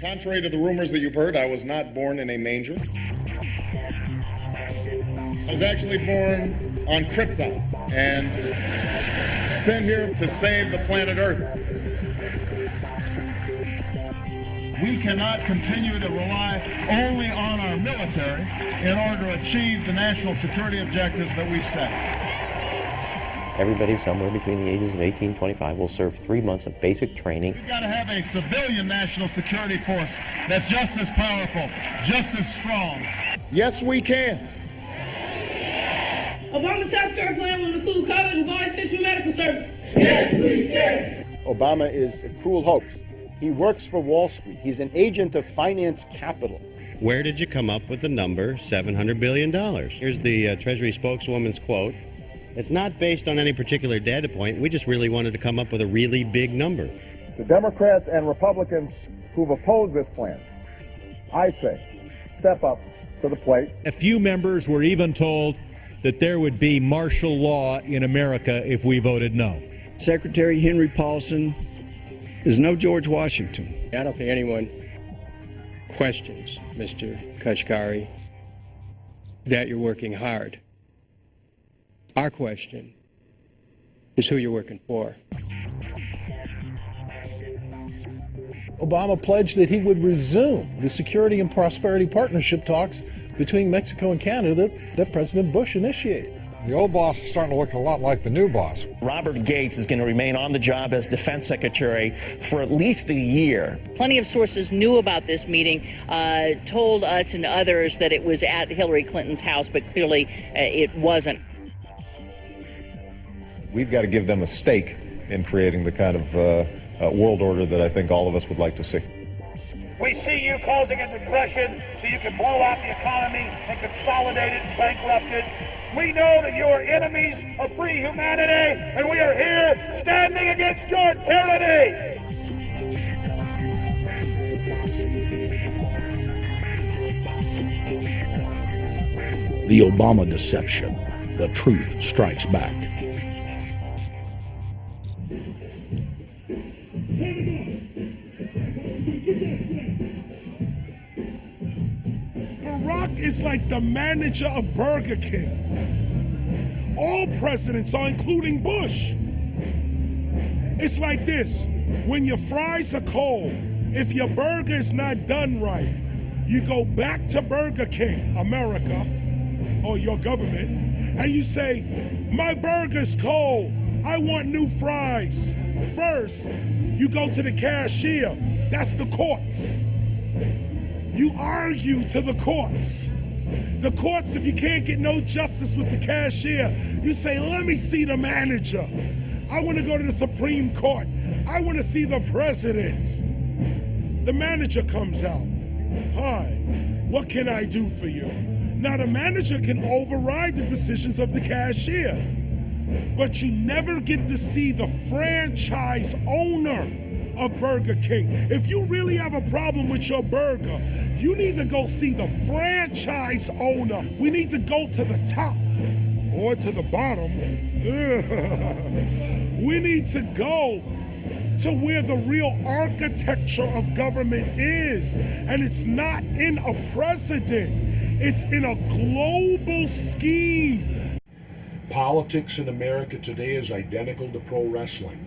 Contrary to the rumors that you've heard, I was not born in a manger. I was actually born on Krypton and sent here to save the planet Earth. We cannot continue to rely only on our military in order to achieve the national security objectives that we've set. Everybody somewhere between the ages of 18 and 25 will serve 3 months of basic training. We've got to have a civilian national security force that's just as powerful, just as strong. Yes, we can. Obama's healthcare plan will include coverage of all essential medical services. Yes, we can. Obama is a cruel hoax. He works for Wall Street. He's an agent of finance capital. Where did you come up with the number $700 billion? Here's the Treasury spokeswoman's quote. It's not based on any particular data point. We just really wanted to come up with a really big number. To Democrats and Republicans who've opposed this plan, I say, step up to the plate. A few members were even told that there would be martial law in America if we voted no. Secretary Henry Paulson is no George Washington. I don't think anyone questions, Mr. Kashkari, that you're working hard. Our question is who you're working for. Obama pledged that he would resume the Security and Prosperity Partnership talks between Mexico and Canada that President Bush initiated. The old boss is starting to look a lot like the new boss. Robert Gates is going to remain on the job as defense secretary for at least a year. Plenty of sources knew about this meeting, told us and others that it was at Hillary Clinton's house, but clearly it wasn't. We've got to give them a stake in creating the kind of world order that I think all of us would like to see. We see you causing a depression so you can blow out the economy and consolidate it and bankrupt it. We know that you are enemies of free humanity, and we are here standing against your tyranny. The Obama deception. The truth strikes back. Barack is like the manager of Burger King. All presidents are, including Bush. It's like this: when your fries are cold, if your burger is not done right, you go back to Burger King, America, or your government, and you say, my burger's cold, I want new fries. First, you go to the cashier, that's the courts. You argue to the courts. The courts, if you can't get no justice with the cashier, you say, let me see the manager. I want to go to the Supreme Court. I want to see the president. The manager comes out. Hi, what can I do for you? Now the manager can override the decisions of the cashier, but you never get to see the franchise owner of Burger King. If you really have a problem with your burger, you need to go see the franchise owner. We need to go to the top or to the bottom. We need to go to where the real architecture of government is. And it's not in a president, it's in a global scheme. Politics in America today is identical to pro wrestling.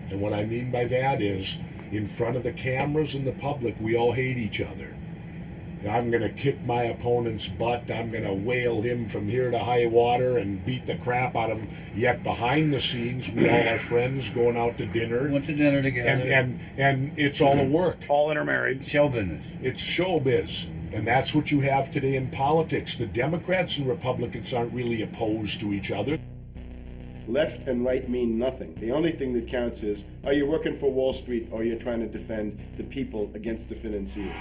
And what I mean by that is, in front of the cameras and the public, we all hate each other. I'm going to kick my opponent's butt. I'm going to whale him from here to high water and beat the crap out of him. Yet behind the scenes, we all are friends going out to dinner. Went to dinner together. And it's all a work. All intermarried. Show business. It's showbiz. And that's what you have today in politics. The Democrats and Republicans aren't really opposed to each other. Left and right mean nothing. The only thing that counts is, are you working for Wall Street or are you trying to defend the people against the financiers?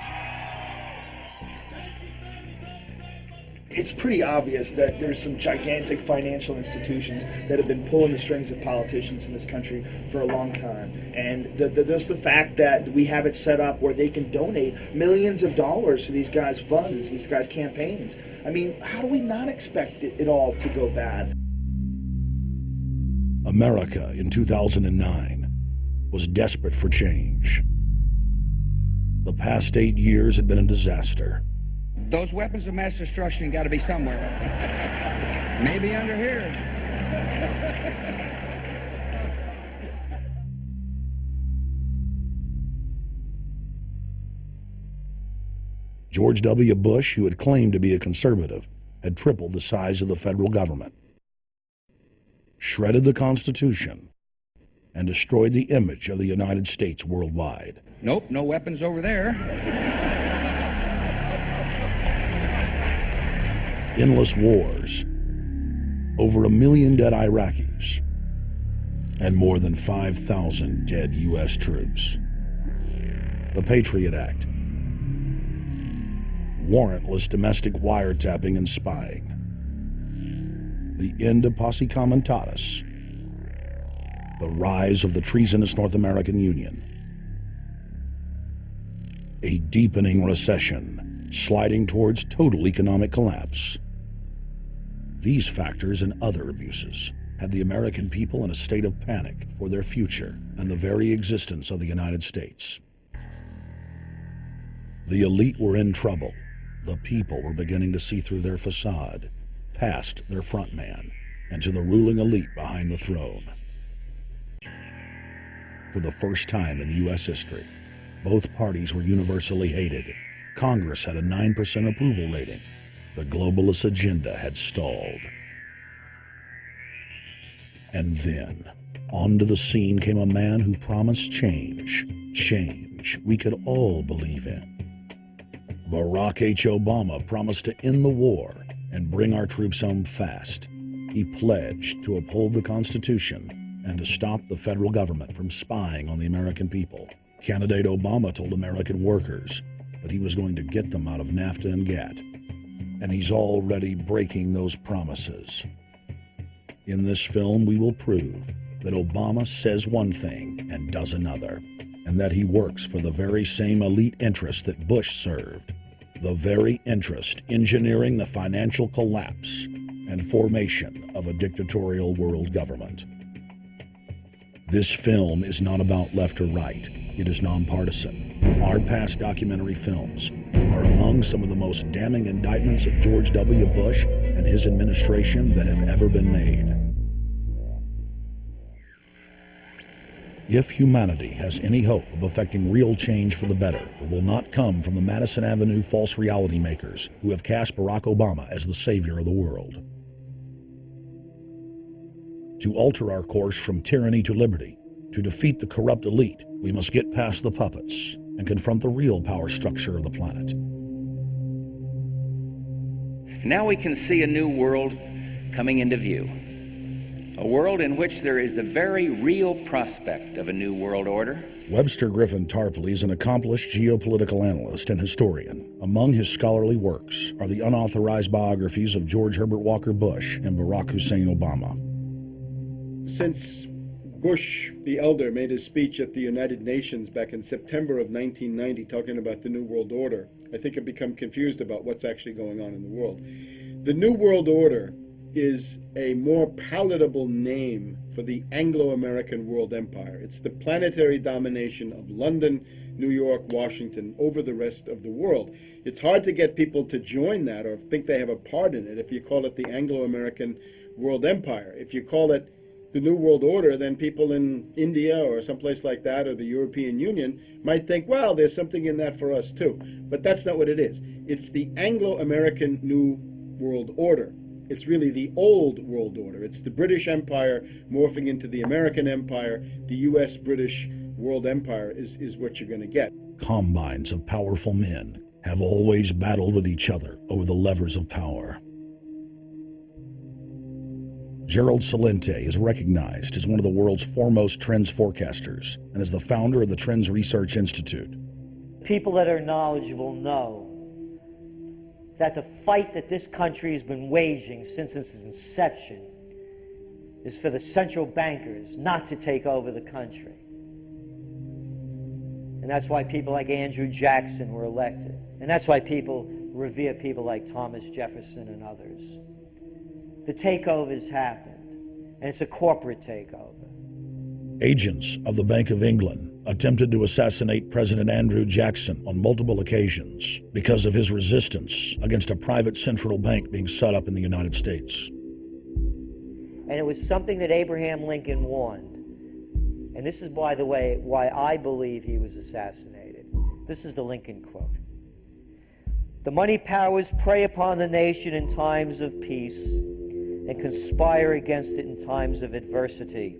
It's pretty obvious that there's some gigantic financial institutions that have been pulling the strings of politicians in this country for a long time. And just the fact that we have it set up where they can donate millions of dollars to these guys' funds, these guys' campaigns. I mean, how do we not expect it all to go bad? America in 2009 was desperate for change. The past 8 years had been a disaster. Those weapons of mass destruction got to be somewhere. Maybe under here. George W. Bush, who had claimed to be a conservative, had tripled the size of the federal government, shredded the Constitution, and destroyed the image of the United States worldwide. Nope, no weapons over there. Endless wars, over 1 million dead Iraqis, and more than 5,000 dead U.S. troops. The Patriot Act, warrantless domestic wiretapping and spying, the end of Posse Comitatus, the rise of the treasonous North American Union, a deepening recession sliding towards total economic collapse. These factors and other abuses had the American people in a state of panic for their future and the very existence of the United States. The elite were in trouble. The people were beginning to see through their facade, past their front man, and to the ruling elite behind the throne. For the first time in U.S. history, both parties were universally hated. Congress had a 9% approval rating. The globalist agenda had stalled. And then, onto the scene came a man who promised change. Change we could all believe in. Barack H. Obama promised to end the war and bring our troops home fast. He pledged to uphold the Constitution and to stop the federal government from spying on the American people. Candidate Obama told American workers that he was going to get them out of NAFTA and GATT, and he's already breaking those promises. In this film, we will prove that Obama says one thing and does another, and that he works for the very same elite interests that Bush served, the very interest engineering the financial collapse and formation of a dictatorial world government. This film is not about left or right. It is nonpartisan. Our past documentary films are among some of the most damning indictments of George W. Bush and his administration that have ever been made. If humanity has any hope of effecting real change for the better, it will not come from the Madison Avenue false reality makers who have cast Barack Obama as the savior of the world. To alter our course from tyranny to liberty, to defeat the corrupt elite, we must get past the puppets and confront the real power structure of the planet. Now we can see a new world coming into view. A world in which there is the very real prospect of a new world order. Webster Griffin Tarpley is an accomplished geopolitical analyst and historian. Among his scholarly works are the unauthorized biographies of George Herbert Walker Bush and Barack Hussein Obama. Since Bush the elder made his speech at the United Nations back in September of 1990 talking about the New World Order, I think I've become confused about what's actually going on in the world. The New World Order is a more palatable name for the Anglo-American world empire. It's the planetary domination of London, New York, Washington over the rest of the world. It's hard to get people to join that or think they have a part in it if you call it the Anglo-American world empire. If you call it the New World Order, then people in India or someplace like that or the European Union might think, well, there's something in that for us too. But that's not what it is. It's the Anglo-American New World Order. It's really the old world order. It's the British Empire morphing into the American Empire. The U.S.-British world empire is what you're going to get. Combines of powerful men have always battled with each other over the levers of power. Gerald Celente is recognized as one of the world's foremost trends forecasters and is the founder of the Trends Research Institute. People that are knowledgeable know that the fight that this country has been waging since its inception is for the central bankers not to take over the country. And that's why people like Andrew Jackson were elected. And that's why people revere people like Thomas Jefferson and others. The takeover's happened, and it's a corporate takeover. Agents of the Bank of England attempted to assassinate President Andrew Jackson on multiple occasions because of his resistance against a private central bank being set up in the United States. And it was something that Abraham Lincoln warned. And this is, by the way, why I believe he was assassinated. This is the Lincoln quote. The money powers prey upon the nation in times of peace and conspire against it in times of adversity.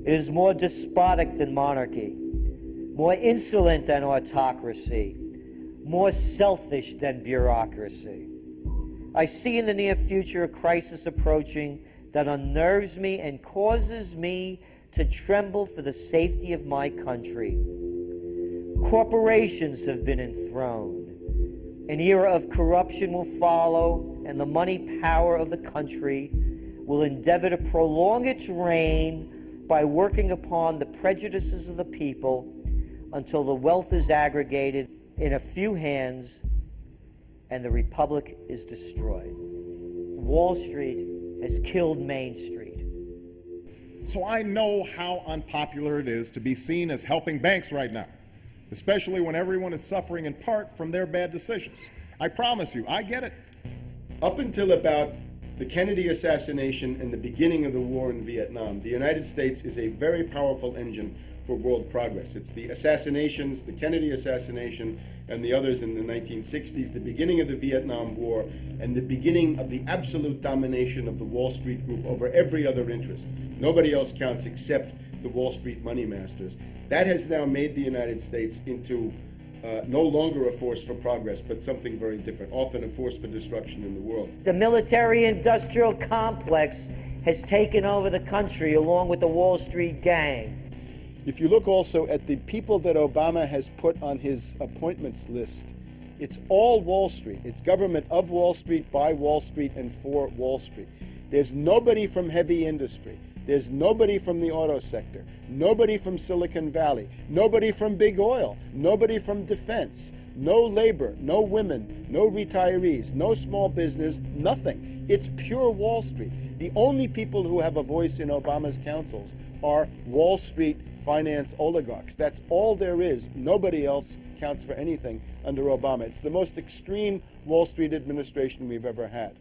It is more despotic than monarchy, more insolent than autocracy, more selfish than bureaucracy. I see in the near future a crisis approaching that unnerves me and causes me to tremble for the safety of my country. Corporations have been enthroned. An era of corruption will follow, and the money power of the country will endeavor to prolong its reign by working upon the prejudices of the people until the wealth is aggregated in a few hands and the republic is destroyed. Wall Street has killed Main Street. So I know how unpopular it is to be seen as helping banks right now, especially when everyone is suffering in part from their bad decisions. I promise you, I get it. Up until about the Kennedy assassination and the beginning of the war in Vietnam, the United States is a very powerful engine for world progress. It's the assassinations, the Kennedy assassination, and the others in the 1960s, the beginning of the Vietnam War, and the beginning of the absolute domination of the Wall Street group over every other interest. Nobody else counts except the Wall Street money masters. That has now made the United States into no longer a force for progress, but something very different, often a force for destruction in the world. The military-industrial complex has taken over the country along with the Wall Street gang. If you look also at the people that Obama has put on his appointments list, it's all Wall Street. It's government of Wall Street, by Wall Street, and for Wall Street. There's nobody from heavy industry. There's nobody from the auto sector, nobody from Silicon Valley, nobody from big oil, nobody from defense, no labor, no women, no retirees, no small business, nothing. It's pure Wall Street. The only people who have a voice in Obama's councils are Wall Street finance oligarchs. That's all there is. Nobody else counts for anything under Obama. It's the most extreme Wall Street administration we've ever had.